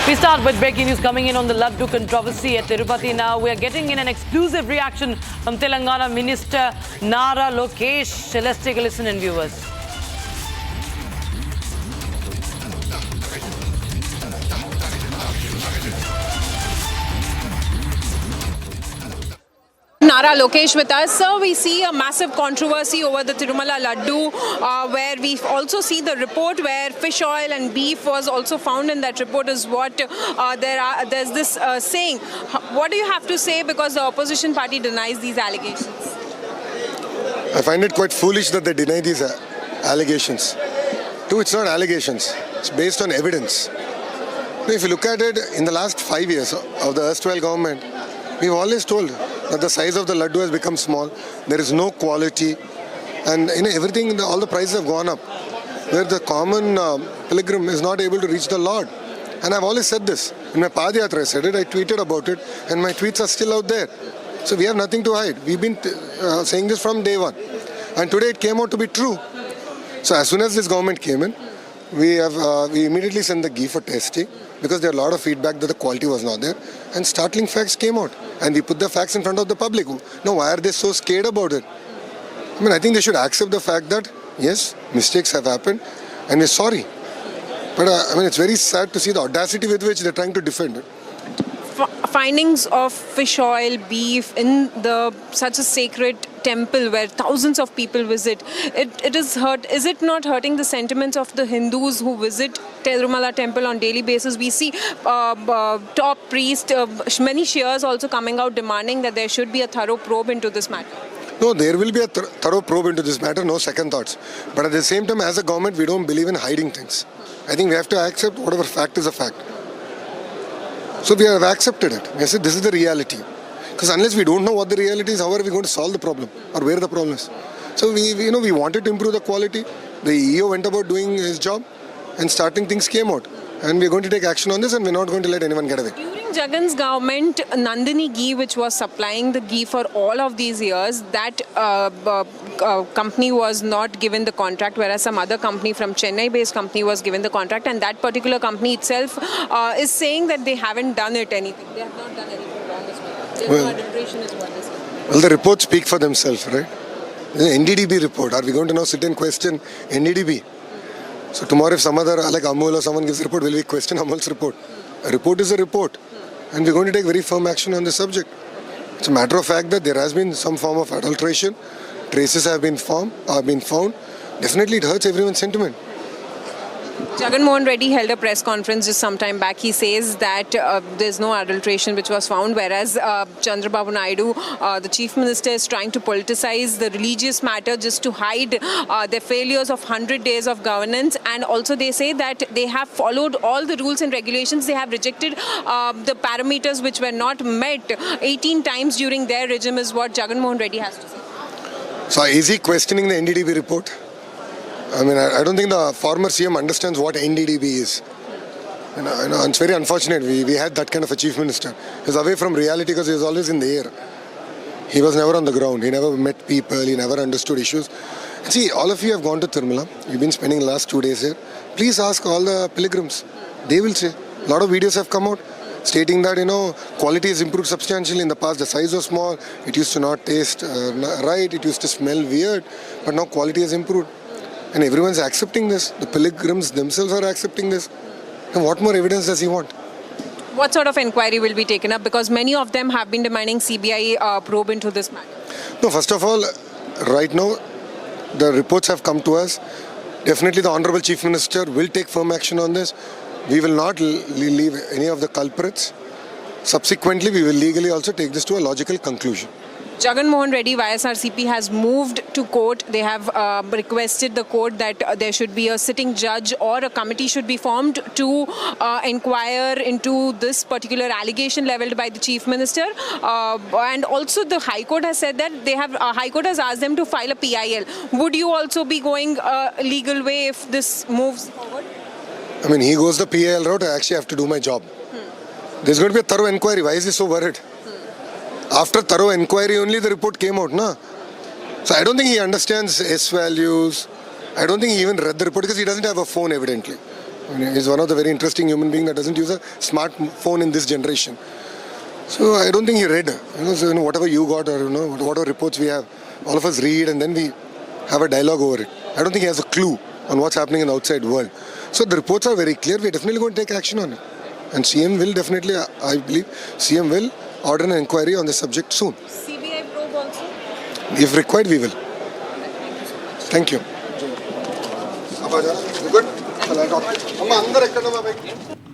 We start with breaking news coming in on the Laddu controversy at Tirupati now. We are getting in an exclusive reaction from Telangana Minister Nara Lokesh. Let's take a listen in, viewers. Nara Lokesh with us. Sir, we see a massive controversy over the Tirumala Laddu where we also see the report where fish oil and beef was also found in that report is what there's this saying. What do you have to say because the opposition party denies these allegations? I find it quite foolish that they deny these allegations. Two, it's not allegations. It's based on evidence. If you look at it, in the last 5 years of the erstwhile government, we've always told that the size of the laddu has become small. There is no quality, and everything, all the prices have gone up. Where the common pilgrim is not able to reach the Lord. And I've always said this. In my Padayatra I said it, I tweeted about it, and my tweets are still out there. So we have nothing to hide. We've been saying this from day one. And today it came out to be true. So as soon as this government came in, we immediately sent the ghee for testing because there are a lot of feedback that the quality was not there. And startling facts came out. And we put the facts in front of the public. Now, why are they so scared about it? I mean, I think they should accept the fact that, yes, mistakes have happened and we're sorry. But I mean, it's very sad to see the audacity with which they're trying to defend it. Findings of fish oil, beef in such a sacred temple where thousands of people visit, it is hurt. Is it not hurting the sentiments of the Hindus who visit Tirumala temple on daily basis? We see top priest, many Shias also coming out demanding that there should be a thorough probe into this matter. No, there will be a thorough probe into this matter, no second thoughts. But at the same time, as a government, we don't believe in hiding things. I think we have to accept whatever fact is a fact. So we have accepted it. We said this is the reality. Because unless we don't know what the reality is, how are we going to solve the problem or where the problem is? So we wanted to improve the quality. The EO went about doing his job and starting things came out. And we're going to take action on this and we're not going to let anyone get away. During Jagan's government, Nandini Ghee, which was supplying the ghee for all of these years, that company was not given the contract, whereas some other company from Chennai-based company was given the contract, and that particular company itself is saying that they haven't done anything. They have not done anything wrong as well. There's no arbitration is what they say. Well, the reports speak for themselves, right? The NDDB report. Are we going to now sit and question NDDB? So tomorrow if some other, like Amul or someone gives a report, will we question Amul's report? A report is a report. And we're going to take very firm action on this subject. It's a matter of fact that there has been some form of adulteration. Traces have been found. Definitely it hurts everyone's sentiment. Jagan Mohan Reddy held a press conference just some time back. He says that there's no adulteration which was found, whereas Chandrababu Naidu, the Chief Minister, is trying to politicize the religious matter just to hide their failures of 100 days of governance. And also they say that they have followed all the rules and regulations. They have rejected the parameters which were not met 18 times during their regime is what Jagan Mohan Reddy has to say. So is he questioning the NDDB report? I mean, I don't think the former CM understands what NDDB is. It's very unfortunate. We had that kind of a chief minister. He was away from reality because he was always in the air. He was never on the ground. He never met people. He never understood issues. And see, all of you have gone to Tirumala. You've been spending the last 2 days here. Please ask all the pilgrims. They will say. A lot of videos have come out stating that, quality has improved substantially. In the past, the size was small. It used to not taste right. It used to smell weird. But now quality has improved. And everyone's accepting this. The pilgrims themselves are accepting this. And what more evidence does he want? What sort of inquiry will be taken up? Because many of them have been demanding CBI probe into this matter. No, first of all, right now, the reports have come to us. Definitely the Honorable Chief Minister will take firm action on this. We will not leave any of the culprits. Subsequently, we will legally also take this to a logical conclusion. Jagan Mohan Reddy, YSRCP, has moved to court. They have requested the court that there should be a sitting judge or a committee should be formed to inquire into this particular allegation leveled by the Chief Minister. And also the High Court has said that High Court has asked them to file a PIL. Would you also be going a legal way if this moves forward? I mean, he goes the PIL route, I actually have to do my job. There's going to be a thorough inquiry. Why is he so worried? After thorough inquiry only the report came out, na? So I don't think he understands S values. I don't think he even read the report because he doesn't have a phone evidently. I mean, he's one of the very interesting human beings that doesn't use a smartphone in this generation. So I don't think he read. So, whatever you got or whatever reports we have, all of us read and then we have a dialogue over it. I don't think he has a clue on what's happening in the outside world. So the reports are very clear. We're definitely going to take action on it. And CM will definitely, I believe, CM will order an inquiry on the subject soon. CBI probe also? If required, we will. Thank you. You good? I'll talk.